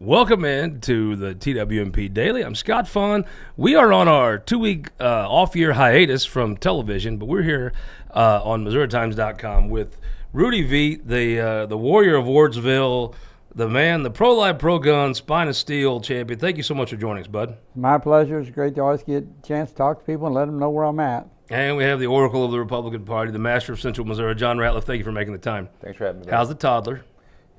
Welcome in to the TWMP Daily. I'm Scott Faughn. We are on our 2-week off-year hiatus from television, but we're here on MissouriTimes.com with Rudy, Veit, the Warrior of Wardsville, the man, the pro-life, pro-gun, spine of steel champion. Thank you so much for joining us, bud. My pleasure. It's great to always get a chance to talk to people and let them know where I'm at. And we have the Oracle of the Republican Party, the Master of Central Missouri, John Ratliff. Thank you for making the time. Thanks for having me. How's the toddler?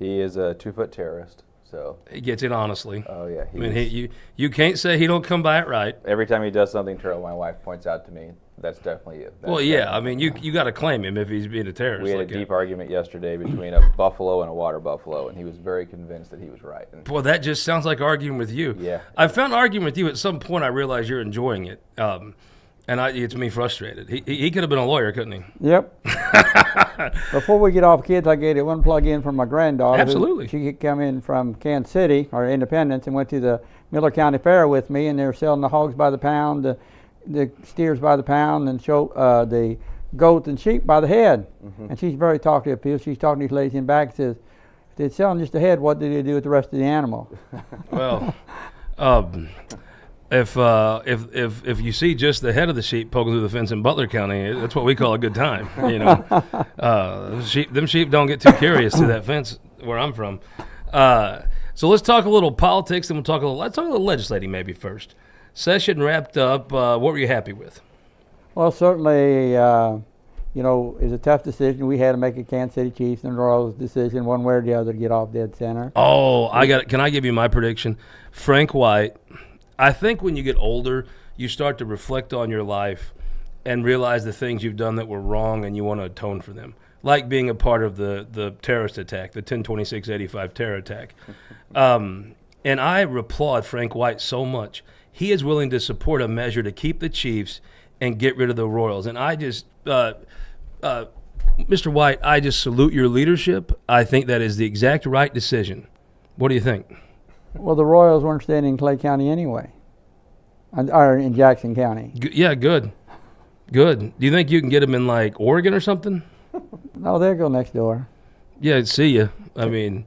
He is a 2-foot terrorist. So he gets it honestly. Oh yeah. I mean, you can't say he don't come by it right. Every time he does something terrible, my wife points out to me, that's definitely you. Well, yeah. I mean, you got to claim him if he's being a terrorist. We had like a deep argument yesterday between a buffalo and a water buffalo, and he was very convinced that he was right. And boy, that just sounds like arguing with you. Yeah. I found arguing with you at some point. I realized you're enjoying it, and it gets me frustrated. He could have been a lawyer, couldn't he? Yep. Before we get off kids, I gave it one plug-in for my granddaughter. Absolutely. She could come in from Kansas City, or Independence, and went to the Miller County Fair with me, and they were selling the hogs by the pound, the steers by the pound, and the goats and sheep by the head. Mm-hmm. And she's very talkative people. She's talking to these ladies in the back and says, if they're selling just the head, what do they do with the rest of the animal? Well, if you see just the head of the sheep poking through the fence in Butler County, that's what we call a good time. You know, them sheep don't get too curious through that fence where I'm from. So let's talk a little politics, and let's talk a little legislating maybe first. Session wrapped up. What were you happy with? Well, certainly, it was a tough decision. We had to make a Kansas City Chiefs and Royals decision, one way or the other, to get off dead center. Oh, I got it. Can I give you my prediction? Frank White. I think when you get older, you start to reflect on your life and realize the things you've done that were wrong and you want to atone for them, like being a part of the terrorist attack, the 10/26/85 terror attack. And I applaud Frank White so much. He is willing to support a measure to keep the Chiefs and get rid of the Royals. And I just, Mr. White, I just salute your leadership. I think that is the exact right decision. What do you think? Well, the Royals weren't staying in Clay County anyway, or in Jackson County. Yeah, good. Do you think you can get them in, like, Oregon or something? No, they'll go next door. Yeah, see you. I mean,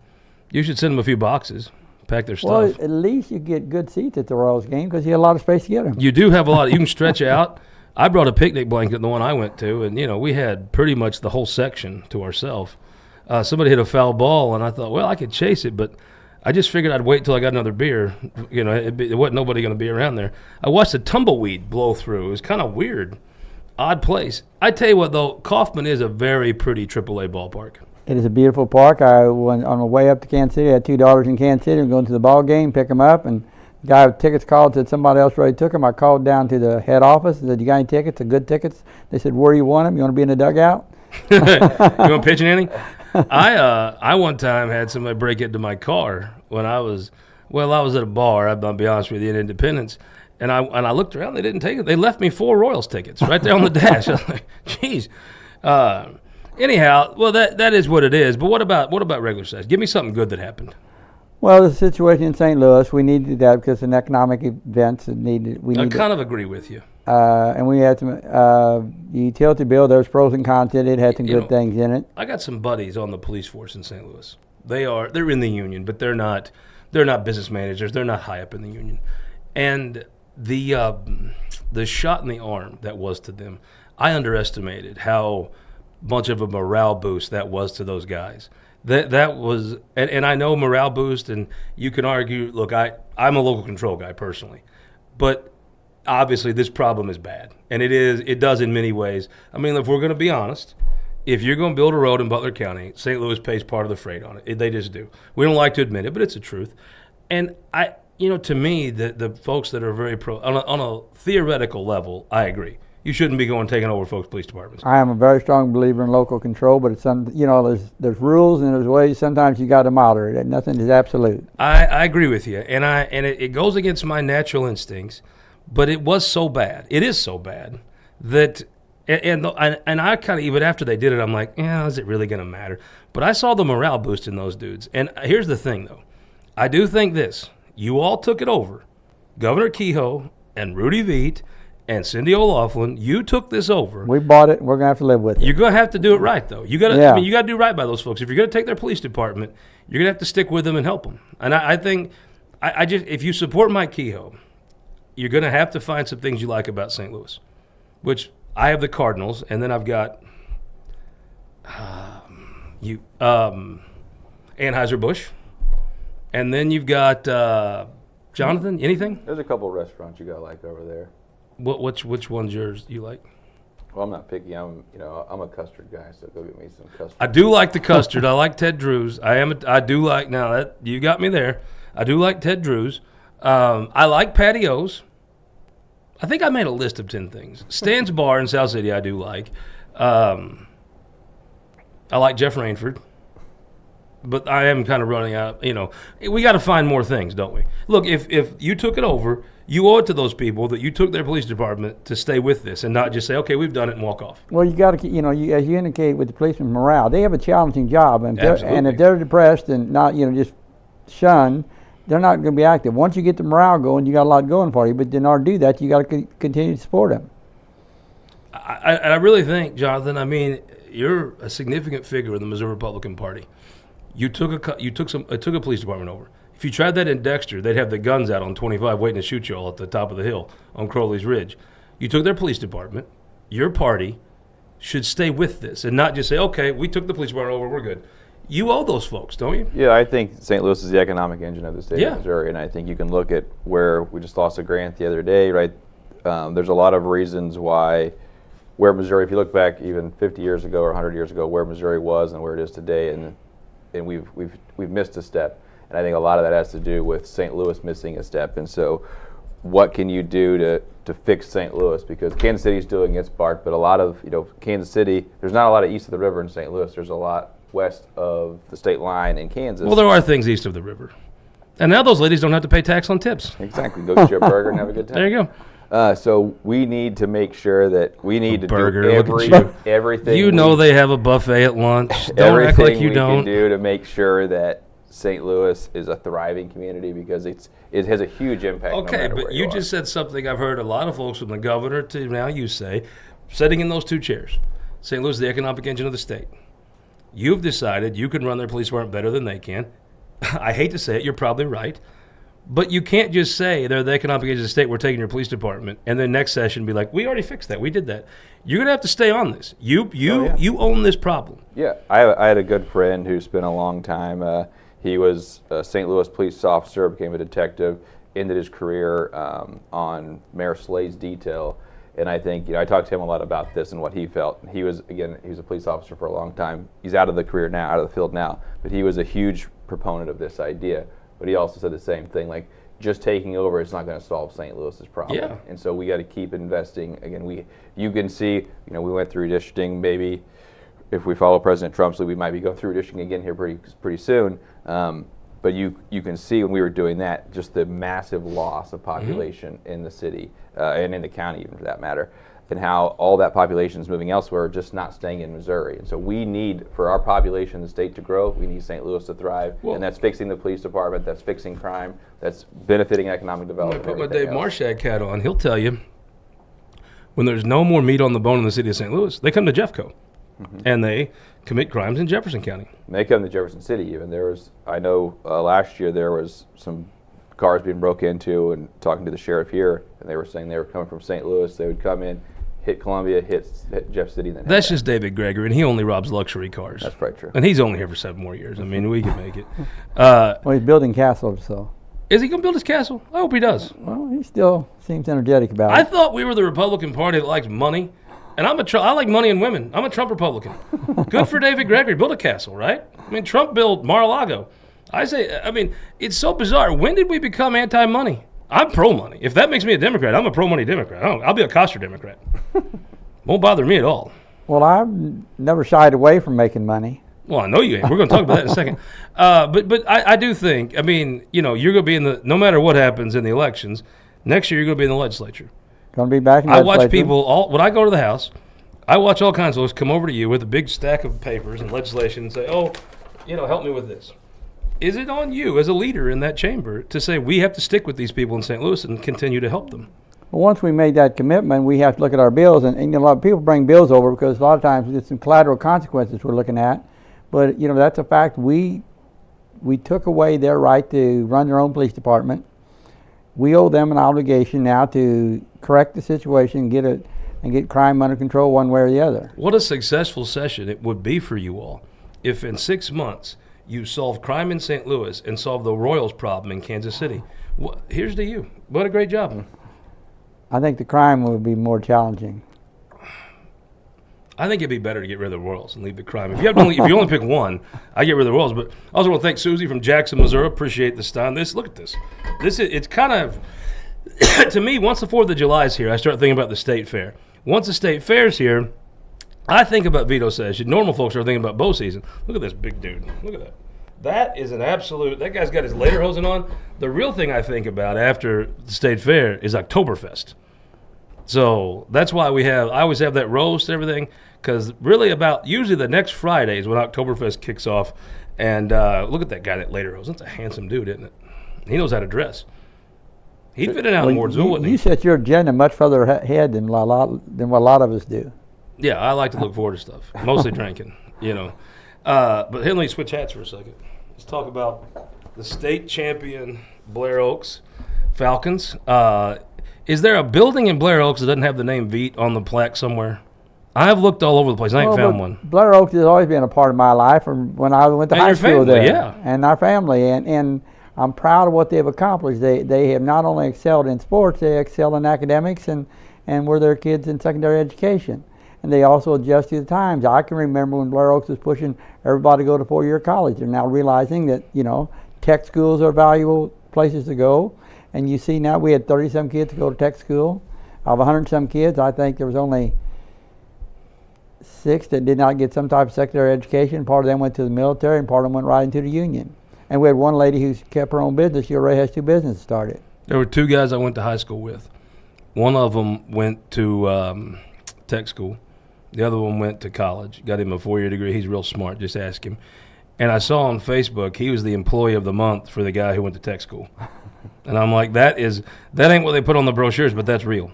you should send them a few boxes, pack their stuff. Well, at least you get good seats at the Royals game because you have a lot of space to get them. You do have a lot. You can stretch out. I brought a picnic blanket, the one I went to, and, we had pretty much the whole section to ourselves. Somebody hit a foul ball, and I thought, well, I could chase it, but I just figured I'd wait till I got another beer. It wasn't nobody going to be around there. I watched a tumbleweed blow through. It was kind of weird, odd place. I tell you what, though, Kaufman is a very pretty AAA ballpark. It is a beautiful park. I went on my way up to Kansas City. I had $2 in Kansas City. I'm going to the ball game, pick them up, and the guy with tickets called, said somebody else already took them. I called down to the head office and said, you got any tickets, the good tickets? They said, where do you want them? You want to be in the dugout? You want pitch in anything? I one time had somebody break into my car when I was at a bar, I'll be honest with you, in Independence, and I looked around, they didn't take it. They left me 4 Royals tickets right there on the dash. I was like, geez. Anyhow, well, that is what it is. But what about regular size? Give me something good that happened. Well, the situation in St. Louis, we needed that because of economic events. I kind of agree with you. And we had some the utility bill. There's pros and cons in it. It had some good things in it. I got some buddies on the police force in St. Louis. They're in the union, but they're not business managers. They're not high up in the union. And the shot in the arm that was to them, I underestimated how much of a morale boost that was to those guys. That was, and I know morale boost, and you can argue. Look, I'm a local control guy personally, but obviously this problem is bad, and it does in many ways. I mean, if we're going to be honest, if you're going to build a road in Butler County, St. Louis pays part of the freight on it. They just do. We don't like to admit it, but it's the truth. And to me, the folks that are very pro on a theoretical level, I agree. You shouldn't be taking over folks' police departments. I am a very strong believer in local control, but it's there's rules and there's ways. Sometimes you got to moderate it. Nothing is absolute. I agree with you, and it goes against my natural instincts. But it was so bad. It is so bad that, and I kind of, even after they did it, I'm like, is it really going to matter? But I saw the morale boost in those dudes. And here's the thing, though. I do think this. You all took it over. Governor Kehoe and Rudy Veit and Cindy O'Loughlin, you took this over. We bought it, and we're going to have to live with it. You're going to have to do it right, though. You got to. Yeah. I mean, you got to do right by those folks. If you're going to take their police department, you're going to have to stick with them and help them. And I think, I just, if you support Mike Kehoe, you're going to have to find some things you like about St. Louis, which I have the Cardinals, and then I've got Anheuser-Busch, and then you've got Jonathan. Anything? There's a couple restaurants you got to like over there. Which one's yours you like? Well, I'm not picky. I'm a custard guy, so go get me some custard. I do like the custard. I like Ted Drew's. I do like, now that you got me there. I do like Ted Drew's. I like Patios. I think I made a list of 10 things. Stan's Bar in South City I do like. I like Jeff Rainford. But I am kind of running out. We got to find more things, don't we? Look, if you took it over, you owe it to those people that you took their police department to stay with this and not just say, okay, we've done it and walk off. Well, you got to, as you indicate with the policeman's morale, they have a challenging job, and Absolutely. If they're depressed and not, just shunned, they're not going to be active. Once you get the morale going, you got a lot going for you. But in order to do that, you got to continue to support them. I really think, Jonathan, you're a significant figure in the Missouri Republican Party. You took a police department over. If you tried that in Dexter, they'd have the guns out on 25 waiting to shoot you all at the top of the hill on Crowley's Ridge. You took their police department. Your party should stay with this and not just say, okay, we took the police department over, we're good. You owe those folks, don't you? Yeah, I think St. Louis is the economic engine of the state Yeah. of Missouri, and I think you can look at where we just lost a grant the other day, right? There's a lot of reasons why where Missouri, if you look back even 50 years ago or 100 years ago, where Missouri was and where it is today, and we've missed a step. And I think a lot of that has to do with St. Louis missing a step. And so what can you do to fix St. Louis? Because Kansas City's doing its part, but a lot of, Kansas City, there's not a lot of east of the river in St. Louis. There's a lot west of the state line in Kansas. Well, there are things east of the river. And now those ladies don't have to pay tax on tips. Exactly. Go get your burger and have a good time. There you go. So we need to make sure that we need to burger, do look at everything. They have a buffet at lunch. Don't act like you we don't. can do to make sure that St. Louis is a thriving community, because it has a huge impact. Okay, no matter but where you are. just said something I've heard a lot of folks from the governor to now you say, sitting in those two chairs. St. Louis is the economic engine of the state. You've decided you can run their police department better than they can. I hate to say it, you're probably right. But you can't just say they're the economic engine of the state, we're taking your police department, and then next session be like, we already fixed that, we did that. You're going to have to stay on this. You own this problem. Yeah, I had a good friend who spent a long time. He was a St. Louis police officer, became a detective, ended his career on Mayor Slay's detail. And I think, I talked to him a lot about this and what he felt. He was a police officer for a long time. He's out of the career now, out of the field now, but he was a huge proponent of this idea. But he also said the same thing, like just taking over is not going to solve St. Louis's problem. Yeah. And so we got to keep investing. Again, you can see, we went through redistricting. Maybe if we follow President Trump's lead, we might be going through redistricting again here pretty soon. But you can see when we were doing that, just the massive loss of population in the city and in the county, even for that matter, and how all that population is moving elsewhere, just not staying in Missouri. And so we need, for our population in the state to grow, we need St. Louis to thrive. And that's fixing the police department, that's fixing crime, that's benefiting economic development. I'm going to put my Dave Marshak hat on. He'll tell you, when there's no more meat on the bone in the city of St. Louis, they come to Jeffco. And they commit crimes in Jefferson County. And they come to Jefferson City even. I know last year there was some cars being broke into, and talking to the sheriff here, and they were saying they were coming from St. Louis. They would come in, hit Columbia, hit Jeff City. And then That's just David Gregory, and he only robs luxury cars. That's probably true. And he's only here for 7 more years. We can make it. Well, he's building castles, so. Is he going to build his castle? I hope he does. Well, he still seems energetic about it. I thought we were the Republican Party that likes money. And I like money and women. I'm a Trump Republican. Good for David Gregory. Build a castle, right? Trump built Mar-a-Lago. It's so bizarre. When did we become anti-money? I'm pro-money. If that makes me a Democrat, I'm a pro-money Democrat. I'll be a Koster Democrat. Won't bother me at all. Well, I've never shied away from making money. Well, I know you ain't. We're going to talk about that in a second. But I do think, you're going to be no matter what happens in the elections, next year you're going to be in the legislature. Going to be back in the I watch legislature. people, when I go to the House, I watch all kinds of those come over to you with a big stack of papers and legislation and say, help me with this. Is it on you as a leader in that chamber to say we have to stick with these people in St. Louis and continue to help them? But once we made that commitment, we have to look at our bills, and a lot of people bring bills over because a lot of times it's some collateral consequences we're looking at. But that's a fact. We took away their right to run their own police department. We owe them an obligation now to correct the situation and get crime under control one way or the other. What a successful session it would be for you all if in 6 months you solve crime in St. Louis and solve the Royals problem in Kansas City. Here's to you. What a great job. I think the crime would be more challenging. I think it'd be better to get rid of the Royals and leave the crime. If you only pick one, I get rid of the Royals. But I also want to thank Susie from Jackson, Missouri. Appreciate this time. Look at this. It's kind of to me. Once the 4th of July is here, I start thinking about the state fair. Once the state fair's here, I think about veto session. Normal folks are thinking about bow season. Look at this big dude. Look at that. That is an absolute. That guy's got his lederhosen on. The real thing I think about after the state fair is Oktoberfest. So that's why I always have that roast and everything, because really usually the next Friday is when Oktoberfest kicks off. And look at that guy, that lederhosen. That's a handsome dude, isn't it? He knows how to dress. He'd fit in out in Wardsville, wouldn't he? You set your agenda much further ahead than what a lot of us do. Yeah, I like to look forward to stuff, mostly drinking, But here, let me switch hats for a second. Let's talk about the state champion Blair Oaks Falcons. Is there a building in Blair Oaks that doesn't have the name Veit on the plaque somewhere? I have looked all over the place. I ain't found one. Blair Oaks has always been a part of my life from when I went to high school there. Yeah. And our family. And I'm proud of what they've accomplished. They have not only excelled in sports, they excel in academics and were their kids in secondary education. And they also adjust to the times. I can remember when Blair Oaks was pushing everybody to go to 4-year college. They're now realizing that, tech schools are valuable places to go. And you see now we had 30-some kids to go to tech school. Of 100-some kids, I think there was only 6 that did not get some type of secondary education. Part of them went to the military, and part of them went right into the union. And we had one lady who kept her own business. She already has 2 businesses started. There were 2 guys I went to high school with. One of them went to tech school. The other one went to college. Got him a 4-year degree. He's real smart. Just ask him. And I saw on Facebook he was the employee of the month for the guy who went to tech school. And I'm like, that ain't what they put on the brochures, but that's real.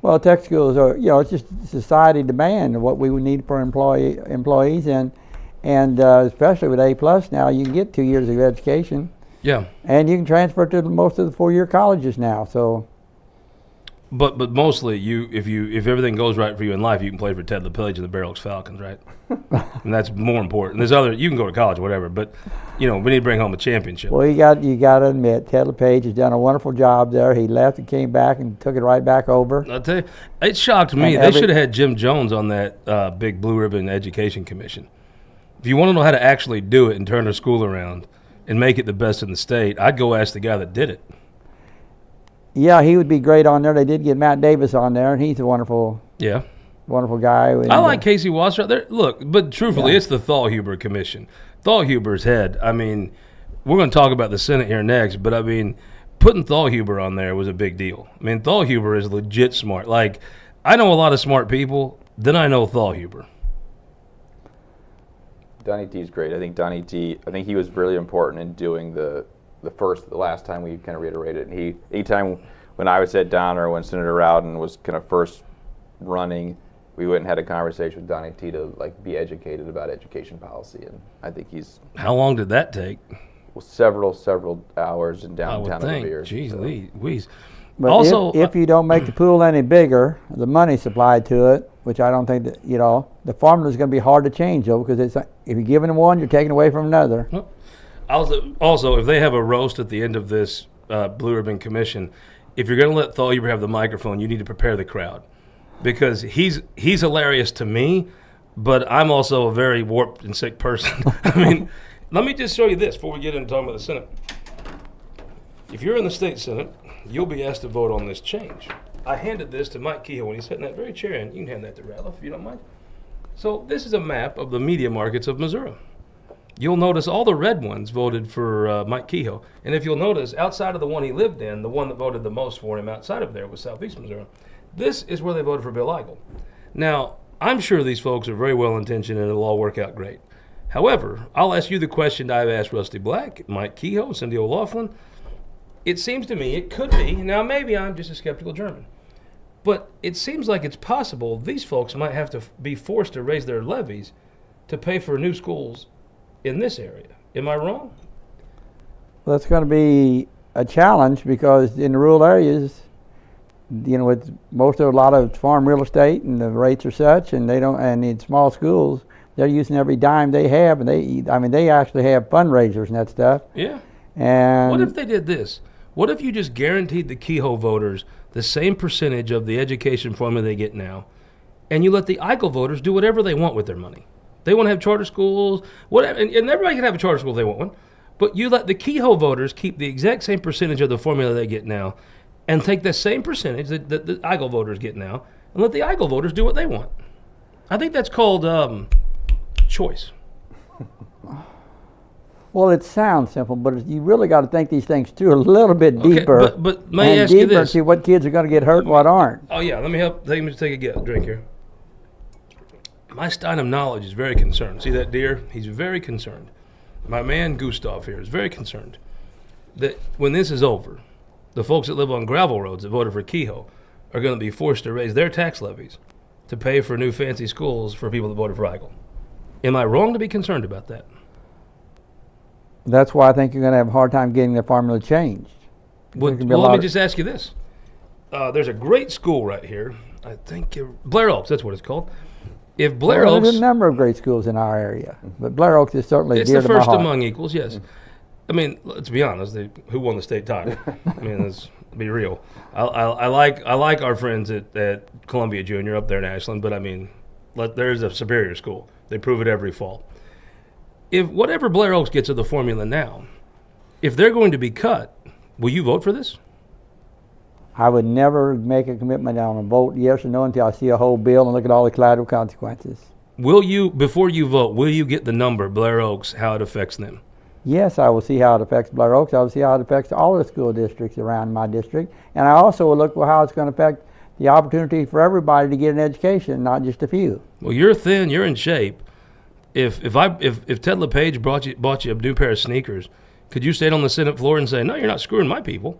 Well, tech schools are, it's just society demand of what we would need for employees, and especially with A+ now, you can get 2 years of education. Yeah. And you can transfer to most of the 4-year colleges now. So. But mostly if everything goes right for you in life, you can play for Ted LePage and the Blair Oaks Falcons, right? And that's more important. You can go to college, whatever, but we need to bring home a championship. Well, you got to admit, Ted LePage has done a wonderful job there. He left and came back and took it right back over. I'll tell you, it shocked me. They should have had Jim Jones on that big Blue Ribbon Education Commission. If you want to know how to actually do it and turn the school around and make it the best in the state, I'd go ask the guy that did it. Yeah, he would be great on there. They did get Matt Davis on there, and he's a wonderful guy. I like Casey Wasser. Look, but truthfully, It's the Thalhuber Commission. Thalhuber's head. I mean, we're going to talk about the Senate here next, but I mean, putting Thalhuber on there was a big deal. I mean, Thalhuber is legit smart. Like, I know a lot of smart people, then I know Thalhuber. Donnie T is great. I think he was really important in doing the last time we kind of reiterated. And anytime when I was at down or when Senator Rowden was kind of first running, we went and had a conversation with Donnie T to be educated about education policy, and I think he's. How long did that take? Well, several hours in downtown. I would think. Jeez, Louise. But also, if you don't make the pool any bigger, the money supplied to it, which I don't think that the formula is going to be hard to change though, because if you're giving them one, you're taking away from another. Also, if they have a roast at the end of this Blue Ribbon Commission, if you're going to let Thalhuber have the microphone, you need to prepare the crowd, because he's hilarious to me, but I'm also a very warped and sick person. I mean, let me just show you this before we get into talking about the Senate. If you're in the state Senate, you'll be asked to vote on this change. I handed this to Mike Kehoe when he sat in that very chair, and you can hand that to Ralph if you don't mind. So this is a map of the media markets of Missouri. You'll notice all the red ones voted for Mike Kehoe. And if you'll notice, outside of the one he lived in, the one that voted the most for him outside of there was Southeast Missouri. This is where they voted for Bill Eigel. Now, I'm sure these folks are very well-intentioned and it'll all work out great. However, I'll ask you the question I've asked Rusty Black, Mike Kehoe, Cindy O'Loughlin. It seems to me it could be, now maybe I'm just a skeptical German, But it seems like it's possible these folks might have to be forced to raise their levies to pay for new schools in this area. Am I wrong? Well, that's going to be a challenge because in the rural areas, with most of a lot of farm real estate and the rates are such, and in small schools, they're using every dime they have, and they actually have fundraisers and that stuff. Yeah. And what if they did this? What if you just guaranteed the Kehoe voters the same percentage of the education formula they get now, and you let the Eichel voters do whatever they want with their money? They want to have charter schools, whatever, and everybody can have a charter school if they want one, but you let the Kehoe voters keep the exact same percentage of the formula they get now, and take the same percentage that the Eichel voters get now, and let the Eichel voters do what they want. I think that's called choice. Well, it sounds simple, but you really got to think these things through a little bit deeper. Okay, but may I ask you this? See what kids are going to get hurt and what aren't. Oh yeah, let me help. Take a drink here. My stein of knowledge is very concerned. See that deer? He's very concerned. My man Gustav here is very concerned that when this is over, the folks that live on gravel roads that voted for Kehoe are going to be forced to raise their tax levies to pay for new fancy schools for people that voted for Eichel. Am I wrong to be concerned about that? That's why I think you're going to have a hard time getting the formula changed. Well, let me just ask you this. There's a great school right here. I think Blair Oaks, that's what it's called. If Blair Oaks... There's a number of great schools in our area, but Blair Oaks is certainly dear to my heart. It's the first among equals, yes. I mean, let's be honest. Who won the state title? I mean, let's be real. I like our friends at Columbia Junior up there in Ashland, but I mean, there's a superior school. They prove it every fall. If whatever Blair Oaks gets of the formula now, if they're going to be cut, will you vote for this? I would never make a commitment on a vote yes or no until I see a whole bill and look at all the collateral consequences. Will you, before you vote, will you get the number, Blair Oaks, how it affects them? Yes, I will see how it affects Blair Oaks. I will see how it affects all the school districts around my district. And I also will look for how it's going to affect the opportunity for everybody to get an education, not just a few. Well, you're thin, you're in shape. If Ted LePage bought you a new pair of sneakers, could you stand on the Senate floor and say, no, you're not screwing my people?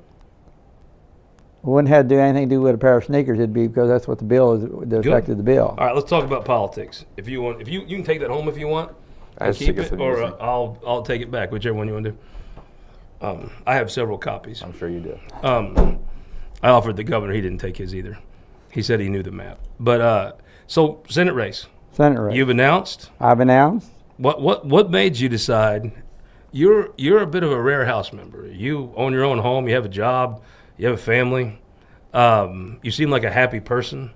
It wouldn't have to do anything to do with a pair of sneakers. It'd be because that's what the bill is, the effect of the bill. All right, let's talk about politics. If you want, you can take that home if you want. I Keep it, or I'll take it back, whichever one you want to do. I have several copies. I'm sure you do. I offered the governor. He didn't take his either. He said he knew the map. But so Senate race. Senate race. You've announced. I've announced. What made you decide? You're a bit of a rare House member. You own your own home. You have a job. You have a family. You seem like a happy person.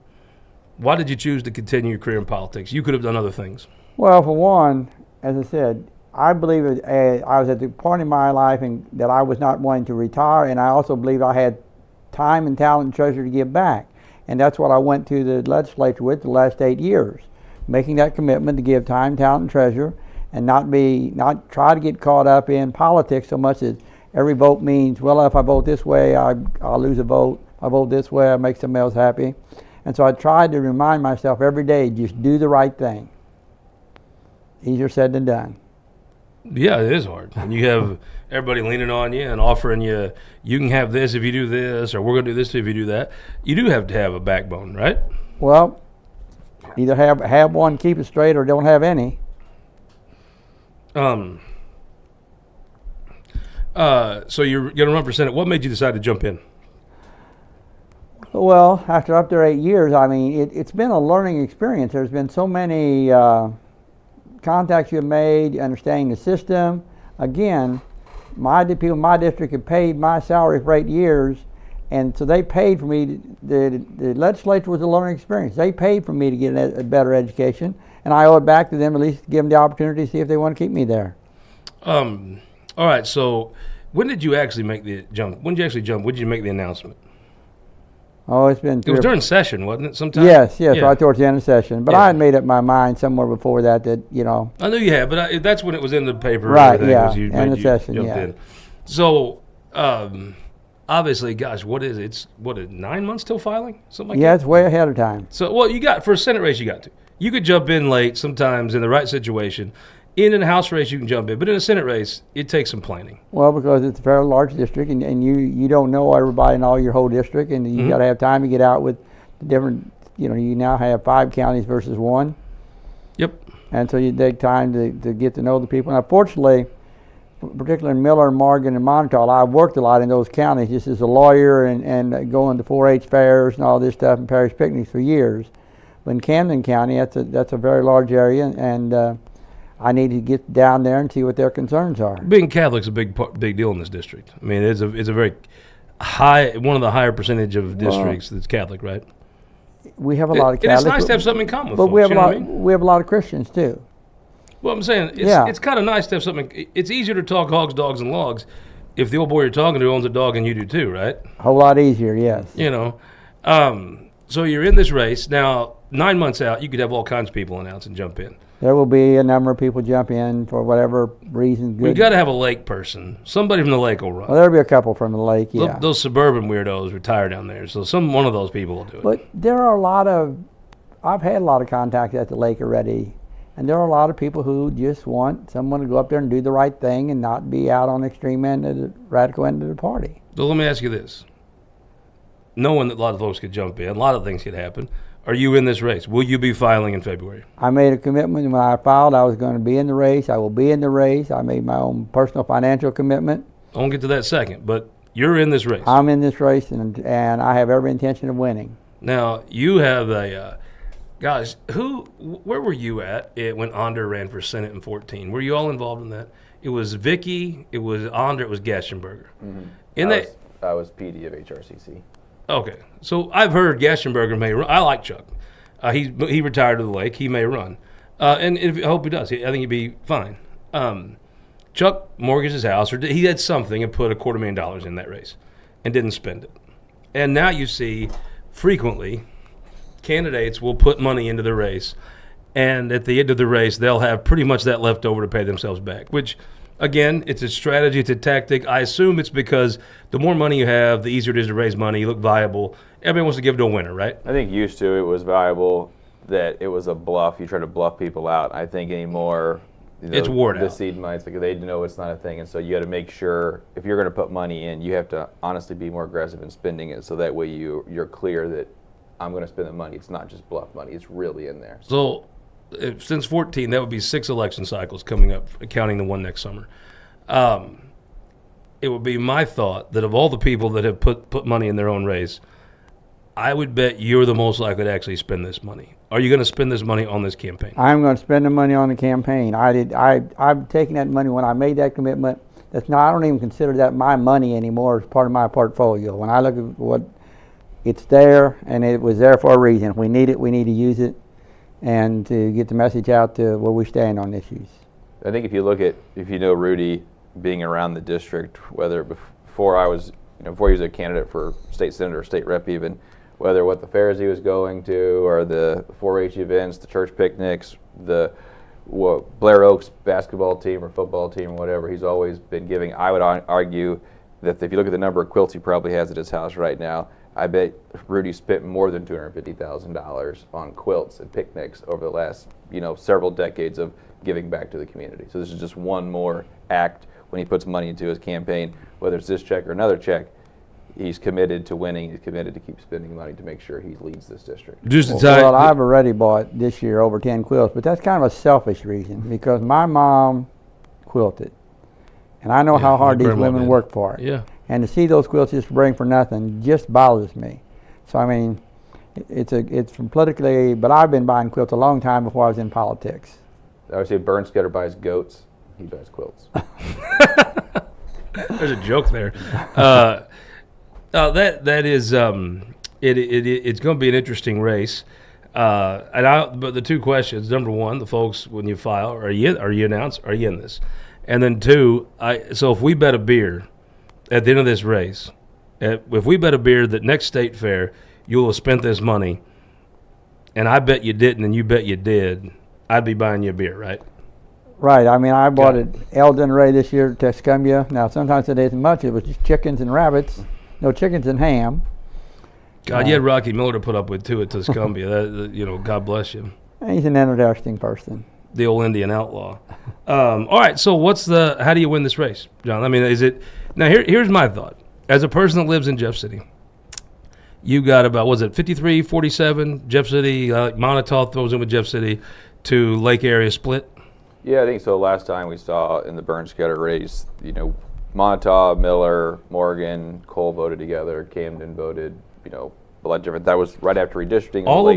Why did you choose to continue your career in politics? You could have done other things. Well, for one, as I said, I believe I was at the point in my life that I was not wanting to retire, and I also believe I had time and talent and treasure to give back. And that's what I went to the legislature with the last 8 years, making that commitment to give time, talent, and treasure, and not try to get caught up in politics so much that every vote means, well, if I vote this way, I'll lose a vote. If I vote this way, I make somebody else happy. And so I tried to remind myself every day, just do the right thing. Easier said than done. Yeah, it is hard. And you have everybody leaning on you and offering you, you can have this if you do this, or we're going to do this if you do that. You do have to have a backbone, right? Well, either have one, keep it straight, or don't have any. So you're going to run for Senate. What made you decide to jump in? Well, after up there 8 years, I mean, it's been a learning experience. There's been so many contacts you've made, understanding the system. Again, people in my district have paid my salary for 8 years, and so they paid for me. The legislature was a learning experience. They paid for me to get a better education, and I owe it back to them, at least to give them the opportunity to see if they want to keep me there. All right, so when did you actually make the jump? When did you actually jump? When did you make the announcement? Oh, it's been... It was during session, wasn't it, sometime? Yes, yeah. Right towards the end of session. But I had made up my mind somewhere before that, you know... I knew you had, but that's when it was in the paper. Right, yeah, end of session, yeah. In. So, obviously, gosh, what is it? It's, 9 months till filing? Something like that? Yeah, it's way ahead of time. So, well, for a Senate race, you got to. You could jump in late sometimes in the right situation. In a House race, you can jump in. But in a Senate race, it takes some planning. Well, because it's a fairly large district, and you don't know everybody in all your whole district, and you got to have time to get out with different, you now have 5 counties versus 1. Yep. And so you take time to get to know the people. Now, fortunately, particularly in Miller, Morgan, and Montauk, I've worked a lot in those counties just as a lawyer and going to 4-H fairs and all this stuff and parish picnics for years. But in Camden County, that's a very large area, and I need to get down there and see what their concerns are. Being Catholic's a big deal in this district. I mean, it's a very high, one of the higher percentage of districts that's Catholic, right? We have a lot of Catholics. It's nice to have something in common with but folks, we have you know what I mean? we have a lot of Christians too. Well, I'm saying it's kind of nice to have something. It's easier to talk hogs, dogs, and logs if the old boy you're talking to owns a dog and you do too, right? A whole lot easier, yes. So you're in this race now. 9 months out, you could have all kinds of people announce and jump in. There will be a number of people jump in for whatever reason. We got to have a lake person. Somebody from the lake will run. Well, there'll be a couple from the lake, yeah. Those suburban weirdos retire down there, so one of those people will do it. But there are I've had a lot of contacts at the lake already, and there are a lot of people who just want someone to go up there and do the right thing and not be out on the extreme end of the radical end of the party. So let me ask you this. Knowing that a lot of folks could jump in, a lot of things could happen. Are you in this race? Will you be filing in February? I made a commitment when I filed I was going to be in the race. I will be in the race. I made my own personal financial commitment. I won't get to that second, but you're in this race. I'm in this race, and I have every intention of winning. Now, you have guys, where were you at when Onder ran for Senate in 2014? Were you all involved in that? It was Vicky, it was Onder, it was Gashenberger. Mm-hmm. I was PD of HRCC. Okay, so I've heard Gashenberger may run. I like Chuck. He retired to the lake. He may run, and I hope he does. I think he'd be fine. Chuck mortgaged his house, or he had something, and put $250,000 in that race, and didn't spend it. And now you see, frequently, candidates will put money into the race, and at the end of the race, they'll have pretty much that left over to pay themselves back, which, again, it's a strategy, it's a tactic. I assume it's because the more money you have, the easier it is to raise money, you look viable. Everybody wants to give it to a winner, right? I think used to it was viable, that it was a bluff. You try to bluff people out. I think anymore, it's worn out. The seed money, because they know it's not a thing. And so you got to make sure, if you're going to put money in, you have to honestly be more aggressive in spending it, so that way you're clear that I'm going to spend the money. It's not just bluff money. It's really in there. So since 14, that would be 6 election cycles coming up, counting the one next summer. It would be my thought that of all the people that have put money in their own race, I would bet you're the most likely to actually spend this money. Are you going to spend this money on this campaign? I'm going to spend the money on the campaign. I've taken that money when I made that commitment. I don't even consider that my money anymore as part of my portfolio. When I look at what it's there, and it was there for a reason. If we need it, we need to use it, and to get the message out to where we stand on issues. I think if you know Rudy being around the district, whether before I was, before he was a candidate for state senator or state rep even, whether what the fairs he was going to or the 4-H events, the church picnics, the Blair Oaks basketball team or football team or whatever, he's always been giving. I would argue that if you look at the number of quilts he probably has at his house right now, I bet Rudy spent more than $250,000 on quilts and picnics over the last, several decades of giving back to the community. So this is just one more act when he puts money into his campaign, whether it's this check or another check. He's committed to winning. He's committed to keep spending money to make sure he leads this district. Well, I've already bought this year over 10 quilts, but that's kind of a selfish reason because my mom quilted, and I know how hard these women work for it. Yeah. And to see those quilts just bring for nothing just bothers me. So I mean, it's from politically, but I've been buying quilts a long time before I was in politics. I would say Bernsketter buys goats. He buys quilts. There's a joke there. That is it's going to be an interesting race. But the two questions: number one, the folks when you file, are you announced? Are you in this? And then two, so if we bet a beer at the end of this race, if we bet a beer that next state fair you'll have spent this money, and I bet you didn't, and you bet you did, I'd be buying you a beer, right? Right. I mean, I bought it Eldon Ray this year at Tuscumbia. Now, sometimes it isn't much. It was just chickens and rabbits. No, chickens and ham. God, you had Rocky Miller to put up with, too, at Tuscumbia. God bless you. He's an interesting person. The old Indian outlaw. All right, so how do you win this race, John? I mean, here's my thought. As a person that lives in Jeff City, you got about, was it 53, 47, Jeff City, Montauk throws in with Jeff City to Lake area split? Yeah, I think so. Last time we saw in the Burns Getter race, Montauk, Miller, Morgan, Cole voted together. Camden voted, a lot different. That was right after redistricting. All of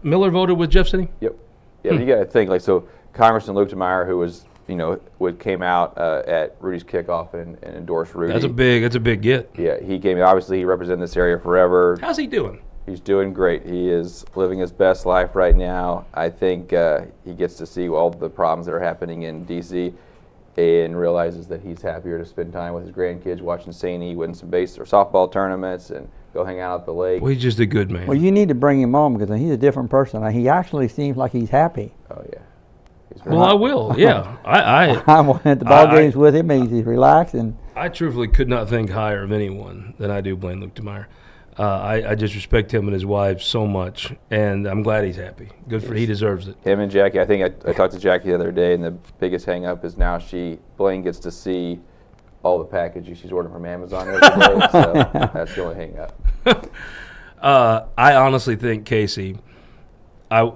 Miller voted with Jeff City? Yep. Yeah, but you got to think, so Congressman Luke DeMeyer, who was, came out at Rudy's kickoff and endorsed Rudy. That's a big get. Yeah, he came. Obviously, he represented this area forever. How's he doing? He's doing great. He is living his best life right now. I think he gets to see all the problems that are happening in D.C. and realizes that he's happier to spend time with his grandkids, watching Saney win some base or softball tournaments and go hang out at the lake. Well, he's just a good man. Well, you need to bring him on because he's a different person. He actually seems like he's happy. Oh, yeah. Well, I will, yeah. I went at the ball games with him. He's relaxed. I truthfully could not think higher of anyone than I do Blaine Luke DeMeyer. I just respect him and his wife so much, and I'm glad he's happy. Good for he deserves it. Him and Jackie. I think I talked to Jackie the other day, and the biggest hang-up is now Blaine gets to see all the packages she's ordering from Amazon every day, so that's the only hang-up. I honestly think Casey.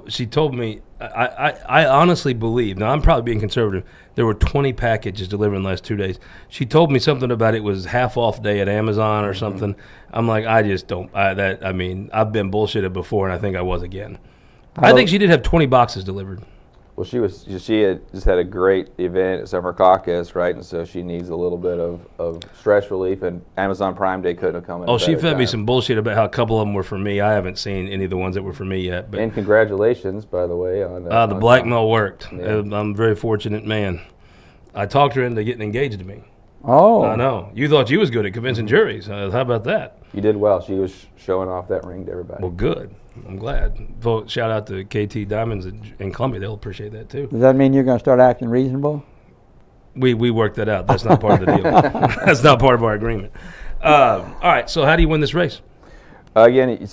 She told me. I honestly believe. Now I'm probably being conservative. There were 20 packages delivered in the last 2 days. She told me something about it was half off day at Amazon or something. I'm like, I just don't. I've been bullshitted before, and I think I was again. I think she did have 20 boxes delivered. Well, she had just had a great event at Summer Caucus, right? And so she needs a little bit of stress relief, and Amazon Prime Day couldn't have come in. Oh, she fed me some bullshit about how a couple of them were for me. I haven't seen any of the ones that were for me yet. But and congratulations, by the way, on the blackmail worked. Yeah. I'm a very fortunate man. I talked her into getting engaged to me. Oh. I know. You thought you was good at convincing juries. How about that? You did well. She was showing off that ring to everybody. Well, good. I'm glad. Shout out to KT Diamonds in Columbia. They'll appreciate that, too. Does that mean you're going to start acting reasonable? We worked that out. That's not part of the deal. That's not part of our agreement. All right, so how do you win this race? Again,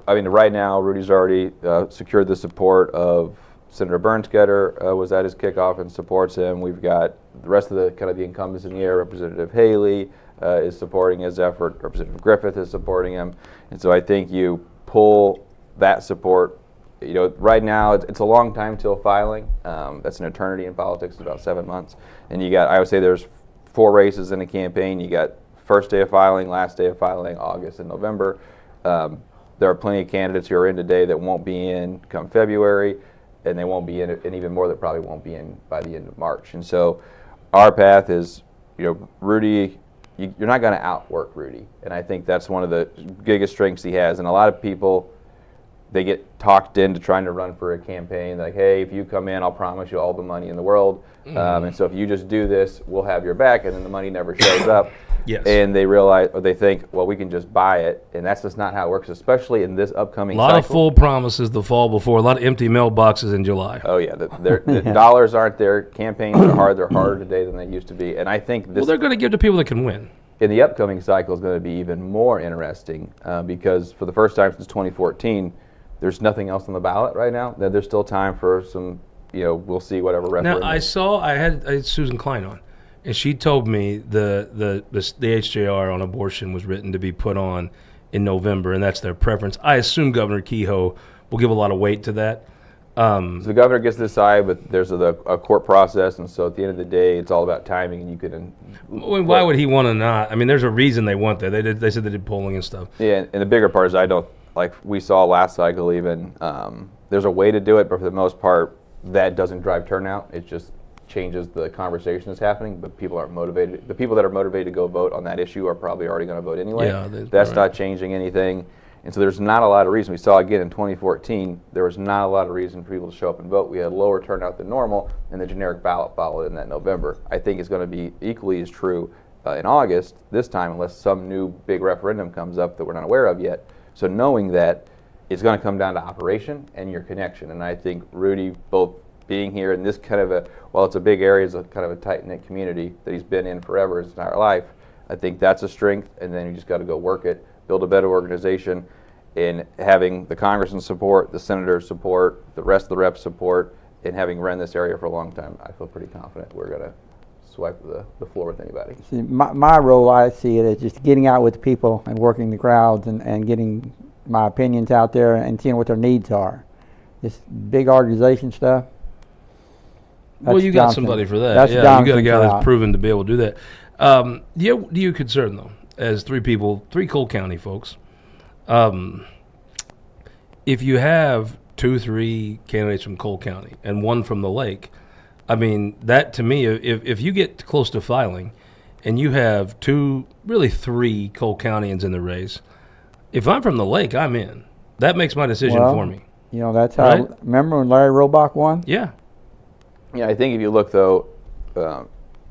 right now, Rudy's already secured the support of Senator Burns Getter, was at his kickoff and supports him. We've got the rest of the incumbents in the area. Representative Haley is supporting his effort. Representative Griffith is supporting him. And so I think you pull that support. Right now it's a long time till filing. That's an eternity in politics. It's about 7 months. And I would say there's 4 races in a campaign. You got first day of filing, last day of filing, August and November. There are plenty of candidates who are in today that won't be in come February, and they won't be in it, and even more that probably won't be in by the end of March. And so our path is, Rudy, you're not going to outwork Rudy. And I think that's one of the biggest strengths he has. And a lot of people, they get talked into trying to run for a campaign like, hey, if you come in, I'll promise you all the money in the world. And so if you just do this, we'll have your back. And then the money never shows up. Yes. And they realize, or they think, well, we can just buy it. And that's just not how it works, especially in this upcoming cycle. A lot of full promises the fall before, a lot of empty mailboxes in July. Oh, yeah. The dollars aren't there. Campaigns are hard. They're harder today than they used to be. And I think this. Well, they're going to give to people that can win. In the upcoming cycle is going to be even more interesting because for the first time since 2014, there's nothing else on the ballot right now. There's still time for some, we'll see whatever referendum. Now, I had Susan Klein on, and she told me the HJR on abortion was written to be put on in November, and that's their preference. I assume Governor Kehoe will give a lot of weight to that. So the governor gets to decide, but there's a court process, and so at the end of the day, it's all about timing, and you can. Why would he want to not? I mean, there's a reason they want that. They said they did polling and stuff. Yeah, and the bigger part is I don't, like we saw last cycle even, there's a way to do it, but for the most part, that doesn't drive turnout. It just changes the conversation that's happening, but people aren't motivated. The people that are motivated to go vote on that issue are probably already going to vote anyway. Yeah, that's right. Not changing anything. And so there's not a lot of reason. We saw again in 2014, there was not a lot of reason for people to show up and vote. We had lower turnout than normal, and the generic ballot followed in that November. I think it's going to be equally as true in August this time, unless some new big referendum comes up that we're not aware of yet. So knowing that, it's going to come down to operation and your connection. And I think Rudy, both being here in this kind of while it's a big area, it's a kind of a tight-knit community that he's been in forever his entire life. I think that's a strength, and then you just got to go work it. Build a better organization, and having the congressman's support, the senator's support, the rest of the reps' support, and having run this area for a long time, I feel pretty confident we're going to swipe the floor with anybody. See, my role, I see it as just getting out with the people and working the crowds and getting my opinions out there and seeing what their needs are. This big organization stuff. Well, you got somebody for that. That's yeah, Johnson's you got a guy route. that's proven to be able to do that. Do you concern, though, as three Cole County folks, if you have 2-3 candidates from Cole County and one from the Lake, I mean, that to me, if you get close to filing and you have 2, really 3 Cole Countyans in the race, if I'm from the Lake, I'm in. That makes my decision for me. You know, that's how. Right? Remember when Larry Robach won? Yeah. Yeah, I think if you look, though,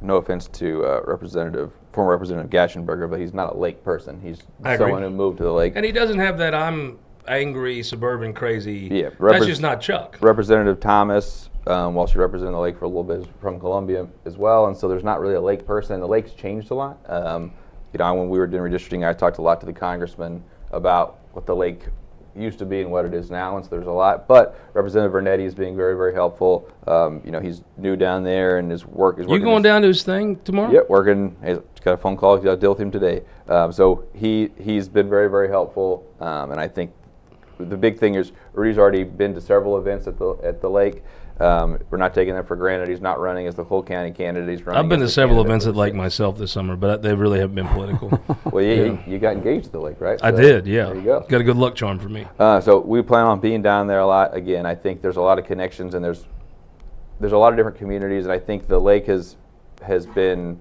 no offense to former Representative Gashenberger, but he's not a Lake person. He's someone who moved to the Lake. And he doesn't have that I'm angry, suburban, crazy. Yeah, that's just not Chuck. Representative Thomas, while she represented the Lake for a little bit, is from Columbia as well, and so there's not really a Lake person. The Lake's changed a lot. When we were doing redistricting, I talked a lot to the congressman about what the Lake used to be and what it is now, and so there's a lot. But Representative Vernetti is being very, very helpful. He's new down there, and his work is working. You going down to his thing tomorrow? Yep, working. He's got a phone call. He's got to deal with him today. So he's been very, very helpful, and I think the big thing is Rudy's already been to several events at the Lake. We're not taking that for granted. He's not running as the Cole County candidate. He's running. I've been to as the several candidate events for at the Lake state. myself this summer, but they really haven't been political. Well, you got engaged at the Lake, right? I So, did, yeah. There you go. Got a good luck charm for me. So we plan on being down there a lot. Again, I think there's a lot of connections, and there's a lot of different communities, and I think the Lake has been,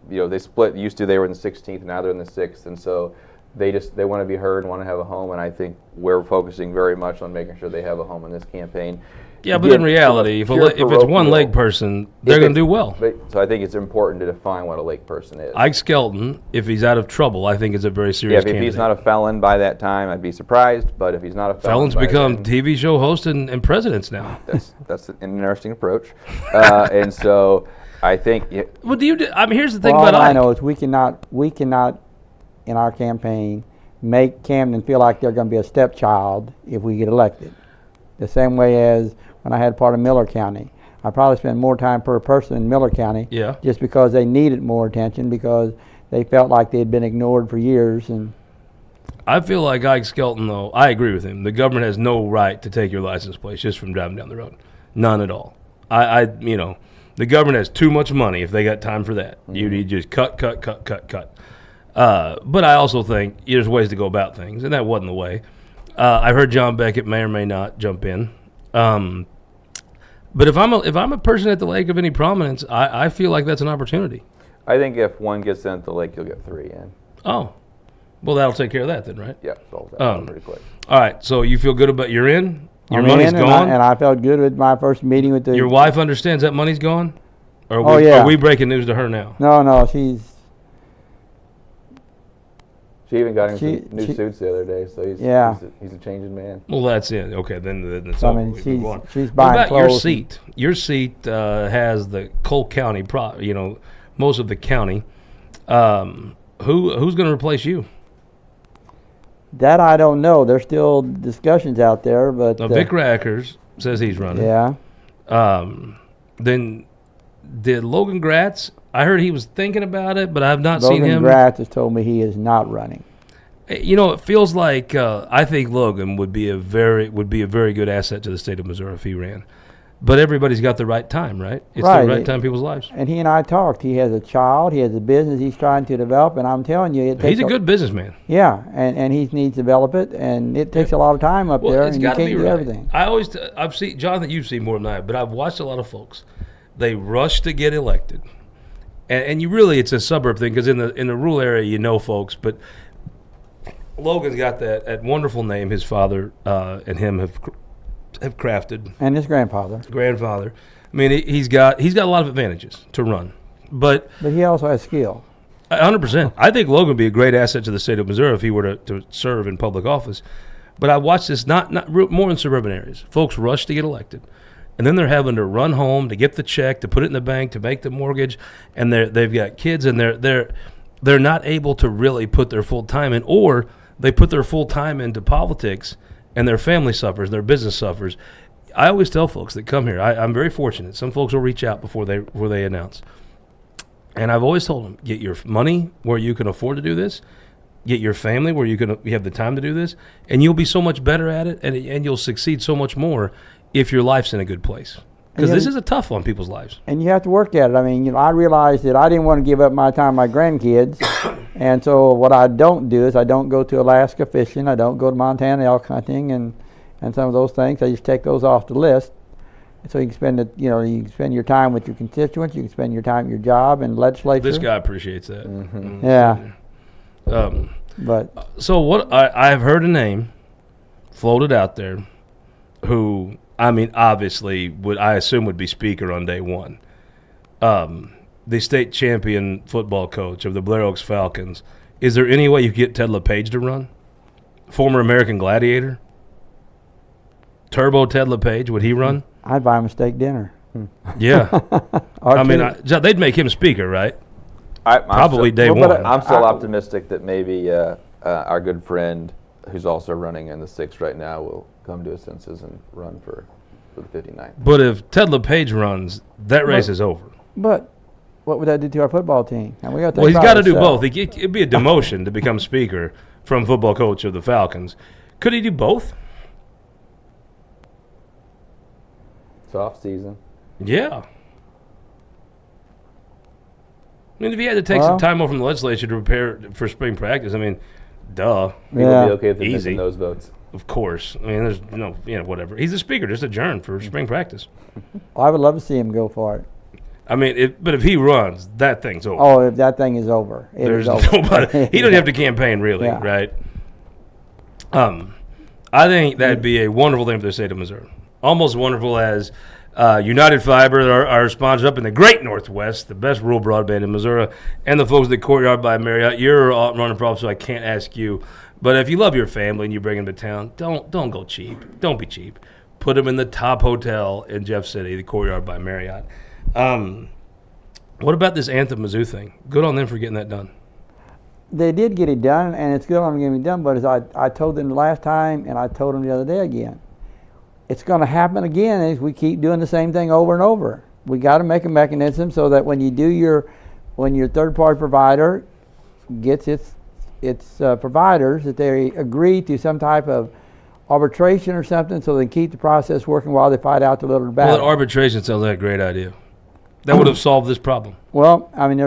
they split. Used to they were in the 16th, now they're in the 6th, and so they want to be heard and want to have a home, and I think we're focusing very much on making sure they have a home in this campaign. Yeah, but in reality, if it's one Lake person, they're going to do well. So I think it's important to define what a Lake person is. Ike Skelton, if he's out of trouble, I think is a very serious if candidate. he's not a felon by that time, I'd be surprised. But if he's not a felon, felons become TV show hosts and presidents now. That's an interesting approach. And so I think. Well, here's the thing all about I Ike. know is we cannot in our campaign make Camden feel like they're going to be a stepchild if we get elected. The same way as when I had part of Miller County. I probably spent more time per person in Miller County just because they needed more attention because they felt like they had been ignored for years. And I feel like Ike Skelton, though, I agree with him. The government has no right to take your license plate just from driving down the road. None at all. The government has too much money if they got time for that. Mm-hmm. You need just cut. But I also think there's ways to go about things, and that wasn't the way. I've heard John Beckett may or may not jump in. But if I'm a person at the Lake of any prominence, I feel like that's an opportunity. I think if one gets in at the Lake, you'll get 3 in. Oh, well, that'll take care of that then, right? Yeah, solve that pretty quick. All right, so you feel good about you're in? Your I'm money's in, gone? and I felt good with my first meeting with the. Your wife understands that money's gone? Or yeah. Are we breaking news to her now? No, she's. She even got him some new suits the other day, so he's a changing man. Well, that's it. Okay, then it's I over. mean, she's What buying about clothes. your seat? Your seat has the Cole County, most of the county. Who's going to replace you? That I don't know. There's still discussions out there, but Now, Vic Rackers says he's running. Yeah. Then did Logan Gratz? I heard he was thinking about it, but I have not seen him. Logan Gratz has told me he is not running. It feels like I think Logan would be a very good asset to the state of Missouri if he ran. But everybody's got the right time, right? It's Right. the right time in people's lives. And he and I talked. He has a child. He has a business he's trying to develop, and I'm telling you, it takes He's a good businessman. Yeah, and he needs to develop it, and it takes a lot of time up there, It's and you got to can't be do right. everything. I've seen Jonathan. You've seen more than I have, but I've watched a lot of folks. They rush to get elected, and you really it's a suburb thing because in the rural area folks, but Logan's got that wonderful name his father and him have crafted. And his grandfather. I mean, he's got a lot of advantages to run, but he also has skill. 100%. I think Logan would be a great asset to the state of Missouri if he were to serve in public office. But I watched this not more in suburban areas. Folks rush to get elected, and then they're having to run home to get the check, to put it in the bank, to make the mortgage, and they've got kids, and they're not able to really put their full time in, or they put their full time into politics, and their family suffers, their business suffers. I always tell folks that come here, I'm very fortunate. Some folks will reach out before they announce. And I've always told them, get your money where you can afford to do this, get your family where you have the time to do this, and you'll be so much better at it, and you'll succeed so much more if your life's in a good place. Because this is a tough on people's lives. And you have to work at it. I mean, I realized that I didn't want to give up my time with my grandkids. And so what I don't do is I don't go to Alaska fishing. I don't go to Montana elk hunting and some of those things. I just take those off the list. So you can spend you can spend your time with your constituents. You can spend your time at your job and legislature. This guy appreciates that. Mm-hmm. Yeah. But so what? I've heard a name floated out there, who I mean, obviously I assume would be speaker on day one. The state champion football coach of the Blair Oaks Falcons. Is there any way you could get Ted LePage to run? Former American Gladiator. Turbo Ted LePage, would he run? I'd buy him a steak dinner. Yeah. I mean, they'd make him speaker, right? Probably day one. I'm still optimistic that maybe our good friend, who's also running in the 6th right now, will come to his senses and run for the 59th. But if Ted LePage runs, that race is over. But what would that do to our football team? And we he's got to do both. It'd be a demotion to become speaker from football coach of the Falcons. Could he do both? It's off season. Yeah. I mean, if he had to take some time off from the legislature to prepare for spring practice, I mean, duh. He would be okay with missing those votes. Of course. I mean, there's whatever. He's a speaker, just adjourn for spring practice. I would love to see him go for it. I mean, but if he runs, that thing's over. Oh, if that thing is over, there's nobody. He doesn't have to campaign, really, right? I think that'd be a wonderful thing for the state of Missouri. Almost wonderful as United Fiber, our sponsors up in the great Northwest, the best rural broadband in Missouri, and the folks at the Courtyard by Marriott. You're running for office, so I can't ask you. But if you love your family and you bring them to town, don't go cheap. Don't be cheap. Put them in the top hotel in Jeff City, the Courtyard by Marriott. What about this Anthem Mizzou thing? Good on them for getting that done. They did get it done, and it's good on them getting it done. But as I told them the last time, and I told them the other day again, it's going to happen again if we keep doing the same thing over and over. We got to make a mechanism so that when your third-party provider gets its providers, that they agree to some type of arbitration or something, so they keep the process working while they fight out the little battle. Well, arbitration sounds like a great idea. That would have solved this problem. Well, I mean,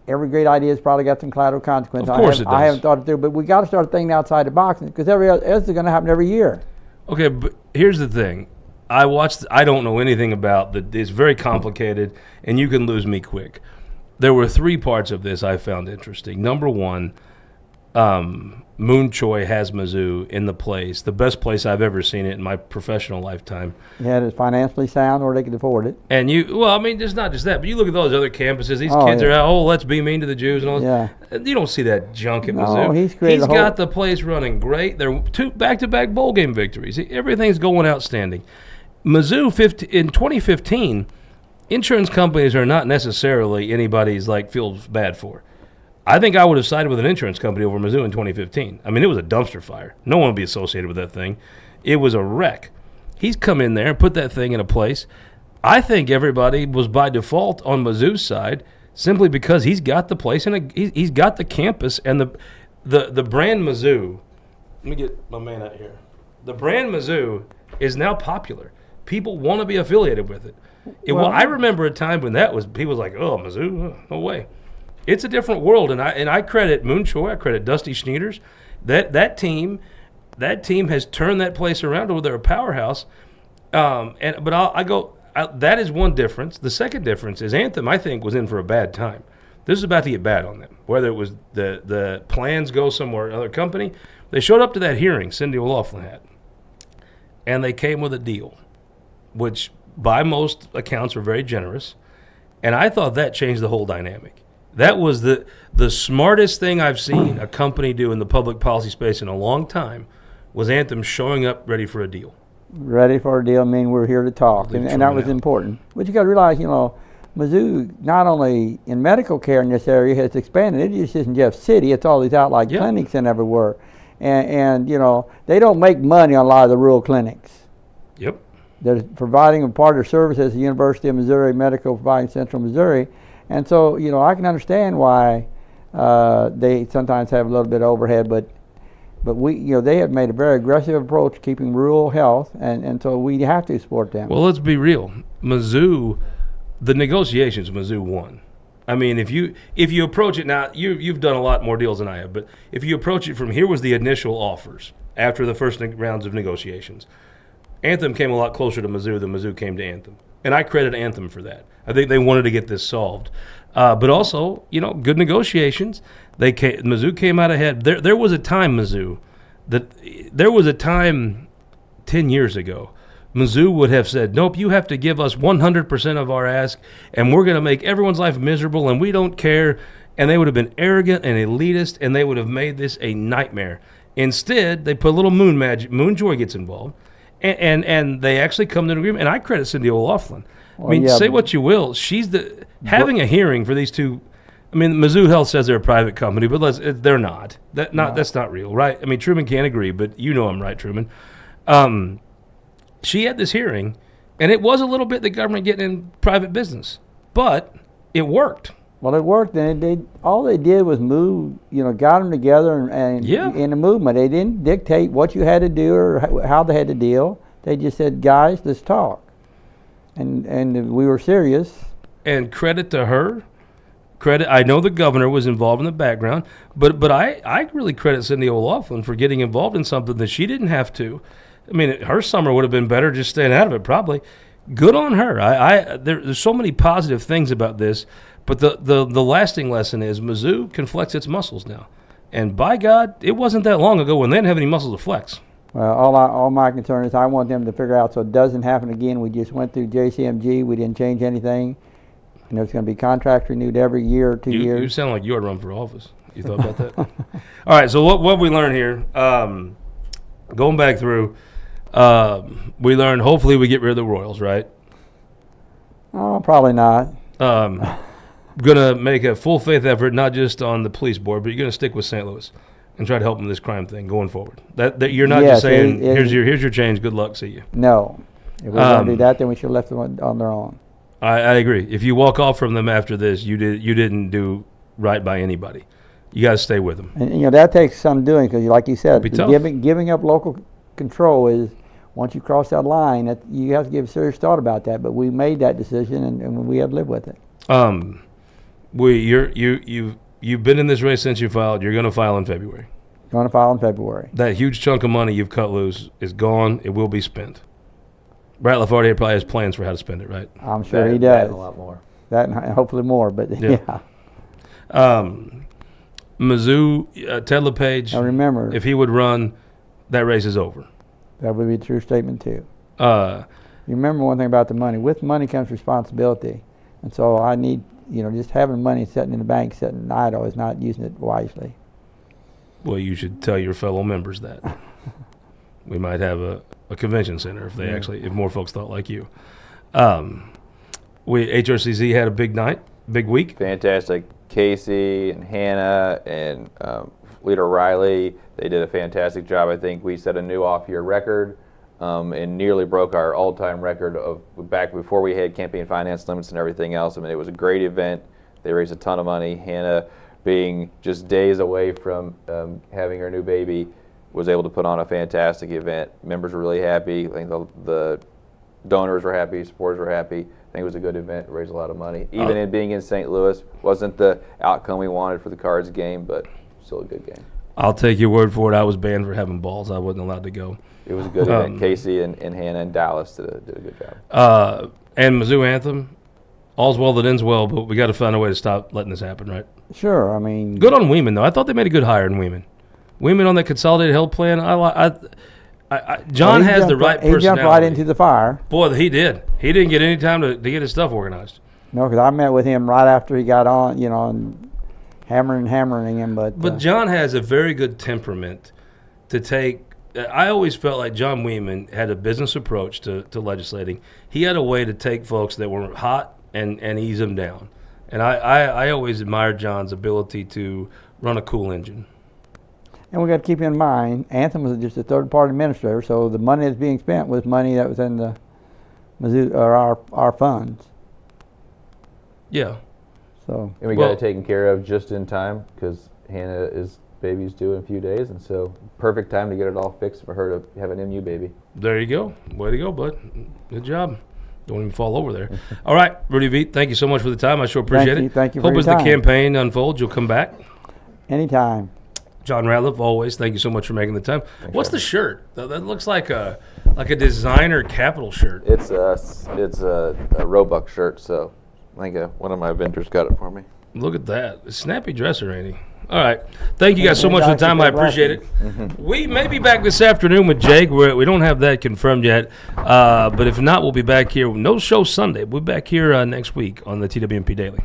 every great idea has probably got some collateral consequences. Of course it does. I haven't thought it through, but we got to start thinking outside the box because this is going to happen every year. Okay, but here's the thing. I don't know anything about it's very complicated, and you can lose me quick. There were 3 parts of this I found interesting. Number one, Moon Choi has Mizzou in the best place I've ever seen it in my professional lifetime. Yeah, it's financially sound, or they could afford it. And it's not just that, but you look at those other campuses. These kids are, let's be mean to the Jews and all that. Yeah. You don't see that junk at Mizzou. He's got the place running great. They're 2 back-to-back bowl game victories. Everything's going outstanding. Mizzou in 2015, insurance companies are not necessarily anybody's feels bad for. I think I would have sided with an insurance company over Mizzou in 2015. I mean, it was a dumpster fire. No one would be associated with that thing. It was a wreck. He's come in there and put that thing in a place. I think everybody was by default on Mizzou's side simply because he's got the place and he's got the campus and the brand Mizzou. Let me get my man out here. The brand Mizzou is now popular. People want to be affiliated with it. I remember a time when people was like, oh, Mizzou, no way. It's a different world, and I credit Moon Choi, I credit Dusty Schneiders. That team has turned that place around, or they're a powerhouse. That is one difference. The second difference is Anthem, I think, was in for a bad time. This is about to get bad on them. Whether it was the plans go somewhere, another company, they showed up to that hearing Cindy O'Loughlin had, and they came with a deal, which by most accounts were very generous, and I thought that changed the whole dynamic. That was the smartest thing I've seen a company do in the public policy space in a long time, was Anthem showing up ready for a deal. Ready for a deal, I mean, we're here to talk, and that was important. But you got to realize, Mizzou, not only in medical care in this area, has expanded. It just isn't Jeff City. It's all these outlying clinics and everywhere. And they don't make money on a lot of the rural clinics. Yep. They're providing a part of their services at the University of Missouri Medical providing Central Missouri. And so, I can understand why they sometimes have a little bit of overhead, but we, they have made a very aggressive approach to keeping rural health, and so we have to support them. Well, let's be real. Mizzou, the negotiations, Mizzou won. I mean, if you approach it now, you've done a lot more deals than I have, but if you approach it from here was the initial offers after the first rounds of negotiations. Anthem came a lot closer to Mizzou than Mizzou came to Anthem, and I credit Anthem for that. I think they wanted to get this solved, but also, good negotiations. Mizzou came out ahead. There was a time, Mizzou, there was a time 10 years ago, Mizzou would have said, nope, you have to give us 100% of our ask, and we're going to make everyone's life miserable, and we don't care. And they would have been arrogant and elitist, and they would have made this a nightmare. Instead, they put a little moon magic. Moon Joy gets involved, and they actually come to an agreement. And I credit Cindy O'Loughlin. Well, say what you will. She's having a hearing for these two. I mean, Mizzou Health says they're a private company, but they're not. That's not real, right? I mean, Truman can't agree, but I'm right, Truman. She had this hearing, and it was a little bit the government getting in private business, but it worked. Well, it worked, and all they did was move, got them together and in a movement. They didn't dictate what you had to do or how they had to deal. They just said, guys, let's talk. And we were serious. And credit to her. I know the governor was involved in the background, but I really credit Cindy O'Loughlin for getting involved in something that she didn't have to. I mean, her summer would have been better just staying out of it, probably. Good on her. There's so many positive things about this, but the lasting lesson is Mizzou can flex its muscles now. And by God, it wasn't that long ago when they didn't have any muscles to flex. Well, all my concern is I want them to figure out so it doesn't happen again. We just went through JCMG. We didn't change anything. And there's going to be contracts renewed every year or 2 years. You sound like you ought to run for office. You thought about that? All right, so what we learned here, going back through, we learned hopefully we get rid of the Royals, right? Oh, probably not. Going to make a full faith effort, not just on the police board, but you're going to stick with St. Louis and try to help them with this crime thing going forward. That you're not just saying, here's your change, good luck, see you. No. If we're going to do that, then we should have left them on their own. I agree. If you walk off from them after this, you didn't do right by anybody. You got to stay with them. And that takes some doing because, like you said, tough. Giving up local control is once you cross that line, you have to give serious thought about that. But we made that decision, and we have to live with it. You've been in this race since you filed. You're going to file in February. Going to file in February. That huge chunk of money you've cut loose is gone. It will be spent. Brad Lafardier probably has plans for how to spend it, right? I'm sure he does. That and a lot more. That and hopefully more, but yeah. Mizzou, Ted LePage. Now remember, if he would run, that race is over. That would be a true statement too. You remember one thing about the money. With money comes responsibility, and so I need, just having money sitting in the bank, sitting idle, is not using it wisely. Well, you should tell your fellow members that. We might have a convention center if more folks thought like you. HRCZ had a big night, big week. Fantastic. Casey and Hannah and Leader Riley, they did a fantastic job. I think we set a new off-year record and nearly broke our all-time record of back before we had campaign finance limits and everything else. I mean, it was a great event. They raised a ton of money. Hannah, being just days away from having her new baby, was able to put on a fantastic event. Members were really happy. I think the donors were happy, supporters were happy. I think it was a good event, raised a lot of money. Even in being in St. Louis, wasn't the outcome we wanted for the Cards game, but still a good game. I'll take your word for it. I was banned for having balls. I wasn't allowed to go. It was a good event. Casey and Hannah and Dallas did a good job. And Mizzou Anthem, all's well that ends well, but we got to find a way to stop letting this happen, right? Sure. I mean, good on Weeman, though. I thought they made a good hire in Weeman. Weeman on that consolidated health plan. John has the right personality. He jumped right into the fire. Boy, he did. He didn't get any time to get his stuff organized. No, because I met with him right after he got on, and hammering him. But John has a very good temperament to take. I always felt like John Weeman had a business approach to legislating. He had a way to take folks that were hot and ease them down. And I always admired John's ability to run a cool engine. And we got to keep in mind, Anthem was just a third-party administrator, so the money that's being spent was money that was in the our funds. Yeah. So And we got it taken care of just in time because Hannah's baby's due in a few days, and so perfect time to get it all fixed for her to have an MU baby. There you go. Way to go, bud. Good job. Don't even fall over there. All right, Rudy Veit, thank you so much for the time. I sure appreciate it. Thank you for Hope your as the time. campaign unfolds, you'll come back. Anytime. John Ratliff, always, thank you so much for making the time. What's the shirt? That looks like a designer Capital shirt. It's a Roebuck shirt, so I think one of my vendors got it for me. Look at that. Snappy dresser, ain't he? All right. Thank you guys so much for the time. I appreciate it. We may be back this afternoon with Jake. We don't have that confirmed yet. But if not, we'll be back here. No show Sunday. We'll be back here next week on the TWMP Daily.